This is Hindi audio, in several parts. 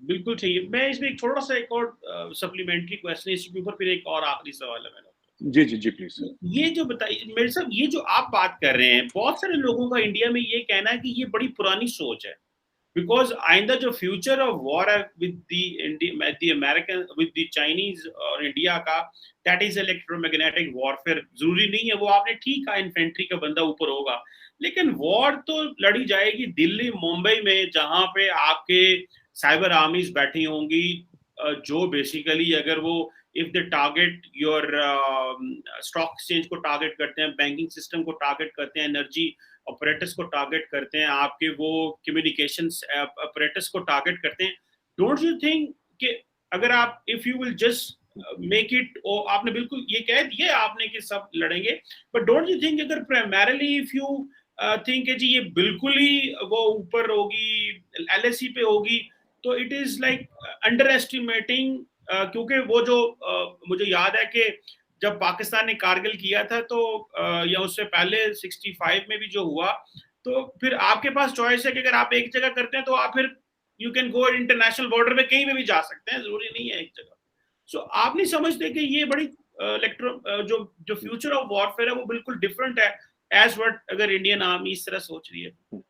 बिल्कुल चाहिए। मैं इसमें एक थोड़ा सा एक और सप्लीमेंट्री क्वेश्चन है इसके ऊपर, फिर एक और आखिरी सवाल है मेरा। जी जी जी प्लीज। ये जो बताइए मेरे साहब, ये जो आप बात कर रहे हैं, बहुत सारे लोगों का इंडिया में ये कहना है कि ये बड़ी पुरानी सोच है, बिकॉज आइंदा जो फ्यूचर ऑफ वॉर है with the American with the Chinese और इंडिया का, दैट इज इलेक्ट्रोमैग्नेटिक वॉरफेयर। जरूरी नहीं है वो, आपने ठीक कहा इन्फेंट्री का बंदा ऊपर होगा, लेकिन वॉर तो लड़ी जाएगी दिल्ली मुंबई में, जहां पे आपके साइबर आर्मीज बैठी होंगी, जो बेसिकली अगर वो if they target your stock exchange को टारगेट करते हैं, बैंकिंग सिस्टम को टारगेट करते हैं, एनर्जी ऑपरेटर्स को टारगेट करते हैं, आपके वो कम्युनिकेशंस ऑपरेटर्स को टारगेट करते हैं, डोंट यू थिंक कि अगर आप if you will just make it, आपने बिल्कुल ये कह दिया आपने कि सब लड़ेंगे, बट डोंट यू थिंक अगर प्राइमरीली इफ यू थिंक है जी ये बिल्कुल ही वो ऊपर होगी, एलएससी पे होगी, तो it is like under estimating, क्योंकि वो जो मुझे याद है कि जब पाकिस्तान ने कारगिल किया था तो या उससे पहले 65 में भी जो हुआ, तो फिर आपके पास चॉइस है कि अगर आप एक जगह करते हैं तो आप फिर you can go international border पे कहीं पे भी जा सकते हैं, जरूरी नहीं है एक जगह। सो आप नहीं समझते कि ये बड़ी इलेक्ट्रो जो जो फ्यूचर ऑफ वॉरफेयर है वो बिल्कुल डिफरेंट है एज वट अगर इंडियन आर्मी इस तरह सोच रही है।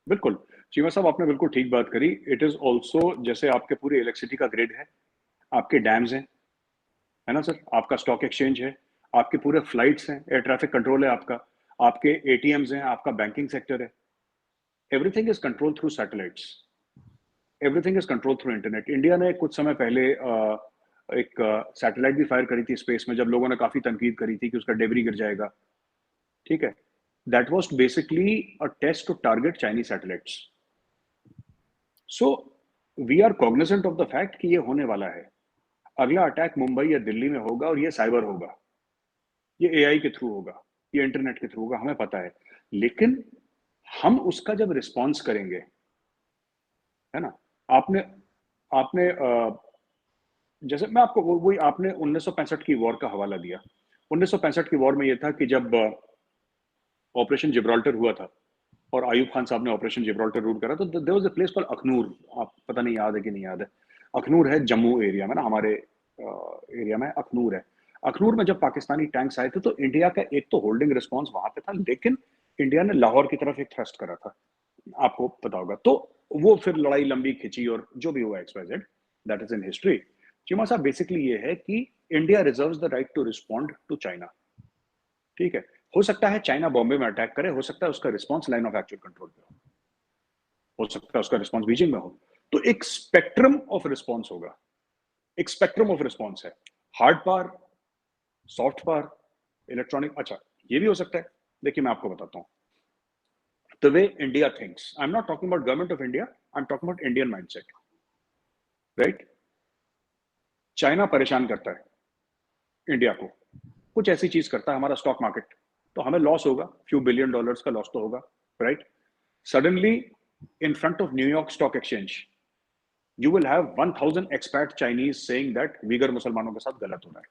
बिल्कुल चीमा साहब, आपने बिल्कुल ठीक बात करी। इट इज ऑल्सो जैसे आपके पूरे इलेक्ट्रिसिटी का ग्रिड है, आपके डैम्स हैं, है ना सर, आपका स्टॉक एक्सचेंज है, आपके पूरे फ्लाइट्स हैं, एयर ट्रैफिक कंट्रोल है आपका, आपके एटीएम्स हैं, आपका बैंकिंग सेक्टर है। Everything is control through satellites, everything is control through internet. India ने कुछ समय पहले एक सैटेलाइट भी फायर करी थी स्पेस में, जब लोगों ने काफी तनकीद करी थी कि उसका डेबरी गिर जाएगा। ठीक है, that was basically a test to target Chinese satellites. So we are cognizant of the fact कि ये होने वाला है। अगला अटैक मुंबई या दिल्ली में होगा और ये साइबर होगा, ये एआई के थ्रू होगा, ये इंटरनेट के थ्रू होगा, हमें पता है। लेकिन हम उसका जब रिस्पॉन्स करेंगे, है ना, आपने आपने जैसे मैं आपको वही आपने 1965 की वॉर का हवाला दिया। 1965 की वॉर में यह था कि जब ऑपरेशन जिब्राल्टर हुआ था और आयूब खान साहब ने ऑपरेशन जिब्राल्टर रूल करा, तो there was a place called Akhnoor. आप पता नहीं याद है कि नहीं याद है। अखनूर है जम्मू एरिया में ना, हमारे एरिया में अखनूर है। अखनूर में जब पाकिस्तानी टैंक्स आए थे तो इंडिया का एक तो होल्डिंग रिस्पॉन्स वहां पे था, लेकिन इंडिया ने लाहौर की तरफ एक थ्रस्ट करा था, आपको पता होगा। तो वो फिर लड़ाई लंबी खिंची और जो भी हुआ XYZ, that is in history. Cheema साहब, बेसिकली ये है कि India reserves the right to respond to China. ठीक है, हो सकता है चाइना बॉम्बे में अटैक करे, हो सकता है उसका response line of actual control पे हो सकता है उसका रिस्पॉन्स बीजिंग में हो। तो एक स्पेक्ट्रम ऑफ रिस्पॉन्स होगा, एक स्पेक्ट्रम ऑफ रिस्पॉन्स है, hard power, soft power, electronic. अच्छा, ये भी हो सकता है। देखिए मैं आपको बताता हूँ the way India thinks. I am not talking about government of India, I am talking about Indian mindset, right. China परेशान करता है इंडिया को, कुछ ऐसी चीज करता है, हमारा स्टॉक मार्केट, तो हमें लॉस होगा, फ्यू बिलियन डॉलर्स का लॉस तो होगा, right. Suddenly in front of New York stock exchange you will have 1000 expat Chinese saying that Uyghur मुसलमानों के साथ गलत हो रहा है।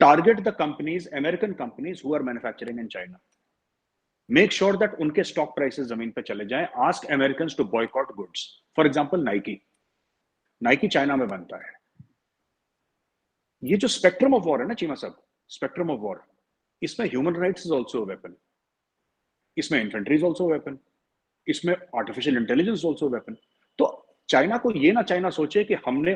Target the companies, American companies who are manufacturing in China, make sure that उनके स्टॉक प्राइसेस जमीन पे चले जाएं, ask American to boycott goods. For example Nike, Nike China में बनता है। ये जो स्पेक्ट्रम ऑफ वॉर है ना चीमा साहब, स्पेक्ट्रम ऑफ वॉर, इसमें human rights is also weapon, इसमें इन्फेंट्री इज ऑल्सो वेपन, इसमें आर्टिफिशियल इंटेलिजेंस ऑल्सो वेपन। तो चाइना को ये ना चाइना सोचे कि हमने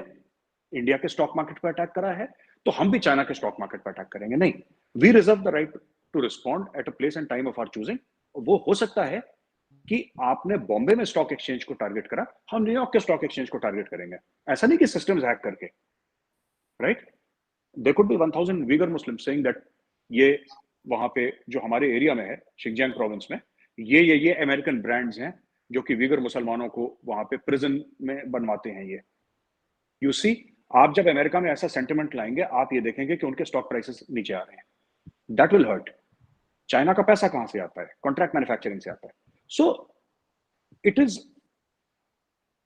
इंडिया के स्टॉक मार्केट पर अटैक करा है तो हम भी चाइना के स्टॉक मार्केट पर अटैक करेंगे, नहीं। We reserve the right to respond at a place and time of our choosing. वो हो सकता है कि आपने बॉम्बे में स्टॉक एक्सचेंज को टारगेट करा, हम न्यूयॉर्क के स्टॉक एक्सचेंज को टारगेट करेंगे। ऐसा नहीं कि सिस्टम्स हैक करके, right. There could be 1000 Uyghur Muslim saying that ये वहां पे जो हमारे एरिया में है शिनजियांग प्रोविंस में, ये अमेरिकन ब्रांड्स हैं जो कि वीगर मुसलमानों को वहां पे प्रिजन में बनवाते हैं। ये यू सी, आप जब अमेरिका में ऐसा सेंटिमेंट लाएंगे, आप ये देखेंगे कि उनके स्टॉक प्राइसेस नीचे आ रहे हैं, दैट विल हर्ट। चाइना का पैसा कहां से आता है? कॉन्ट्रैक्ट मैन्युफैक्चरिंग से आता है। सो इट इज,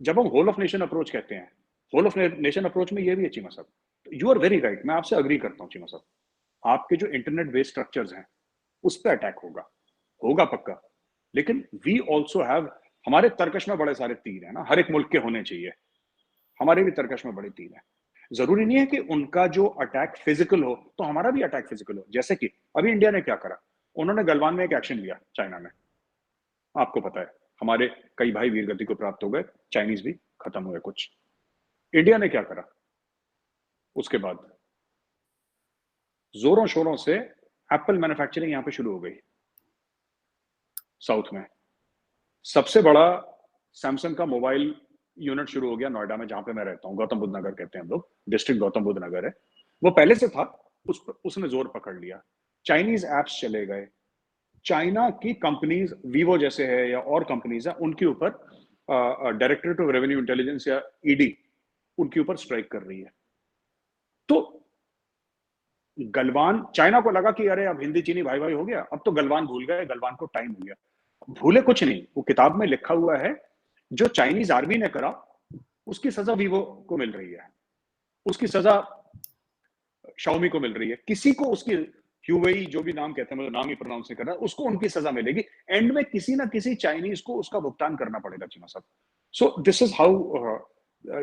जब हम होल ऑफ नेशन अप्रोच कहते हैं, होल ऑफ नेशन अप्रोच में ये भी है चीमा साहब। यू आर वेरी राइट, मैं आपसे अग्री करता हूँ चीमा साहब। आपके जो इंटरनेट बेस्ड स्ट्रक्चर्स हैं उस पर अटैक होगा, होगा पक्का। लेकिन वी ऑल्सो हैव, हमारे तर्कश में बड़े सारे तीर है ना, हर एक मुल्क के होने चाहिए। हमारे भी तरकश में बड़े तीर हैं। जरूरी नहीं है कि उनका जो अटैक फिजिकल हो तो हमारा भी अटैक फिजिकल हो। जैसे कि अभी इंडिया ने क्या करा, उन्होंने गलवान में एक एक्शन लिया चाइना में, आपको पता है हमारे कई भाई वीरगति को प्राप्त हो गए, चाइनीज भी खत्म हुए कुछ। इंडिया ने क्या करा उसके बाद, जोरों शोरों से एप्पल मैन्युफैक्चरिंग यहां पे शुरू हो गई साउथ में। सबसे बड़ा सैमसंग का मोबाइल यूनिट शुरू हो गया नोएडा में, जहां पे मैं रहता हूँ, गौतम बुद्ध नगर कहते हैं हम लोग, डिस्ट्रिक्ट गौतम बुद्ध नगर है। वो पहले से था, उसने जोर पकड़ लिया। चाइनीज एप्स चले गए, चाइना की कंपनीज वीवो जैसे है या और कंपनीज है, उनके ऊपर डायरेक्टरेट ऑफ रेवेन्यू इंटेलिजेंस या ईडी उनके ऊपर स्ट्राइक कर रही है। तो गलवान, चाइना को लगा कि अरे अब हिंदी चीनी भाई भाई हो गया, अब तो गलवान भूल गए, गलवान को टाइम हो गया। भूले कुछ नहीं, वो किताब में लिखा हुआ है, जो चाइनीज आर्मी ने करा उसकी सजा वीवो को मिल रही है, उसकी सजा शाओमी को मिल रही है, किसी को उसकी ह्यूवेई जो भी नाम कहते हैं, मतलब नाम ही प्रोनाउंस नहीं कर रहा, उसको उनकी सजा मिलेगी। एंड में किसी ना किसी चाइनीज को उसका भुगतान करना पड़ेगा चीमा साहब। सो दिस इज हाउ,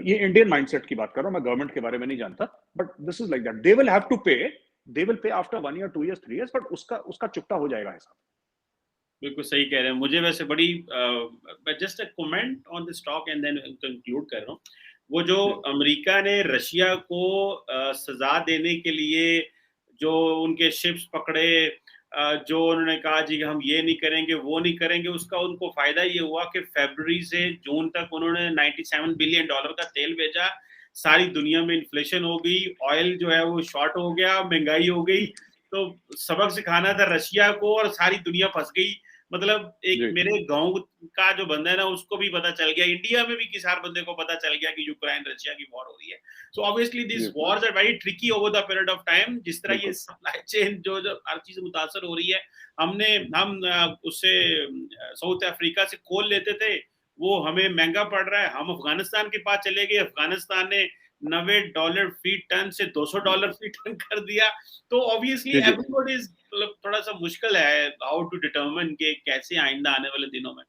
ये इंडियन माइंडसेट की बात कर रहा हूं मैं, गवर्नमेंट के बारे में नहीं जानता, but this is like that. They will have to pay, they will pay after 1 year 2 years 3 years, but उसका चुकता हो जाएगा हिसाब। बिल्कुल सही कह रहे हैं। मुझे वैसे बड़ी just a comment on the stock and then conclude कर रहा हूँ। वो जो अमेरिका ने रशिया को सजा देने के लिए जो उनके शिप्स पकड़े, जो उन्होंने कहा जी हम ये नहीं करेंगे वो नहीं करेंगे, उसका उनको फायदा ये हुआ कि फरवरी से जून तक उन्होंने $97 बिलियन का तेल भेजा। सारी दुनिया में इन्फ्लेशन हो गई, ऑयल जो है वो शॉर्ट हो गया, महंगाई हो गई। तो सबक सिखाना था रशिया को और सारी दुनिया फंस गई। मतलब एक मेरे गांव का जो बंदा है ना, उसको भी पता चल गया, इंडिया में भी किसी हर बंदे को पता चल गया कि यूक्रेन रशिया की वॉर हो रही है। So obviously this wars are very tricky over the period of time. जिस तरह ये सप्लाई चेन जो हर चीज मुतासर हो रही है, हम उससे साउथ अफ्रीका से कोल लेते थे, वो हमें महंगा पड़ रहा है। हम अफगानिस्तान के पास चले गए, अफगानिस्तान ने $90 फी टन से $200 फी टन कर दिया। तो ऑब्वियसली एवरीबॉडी इज, थोड़ा सा मुश्किल है हाउ टू डिटरमिन के कैसे आइंदा आने वाले दिनों में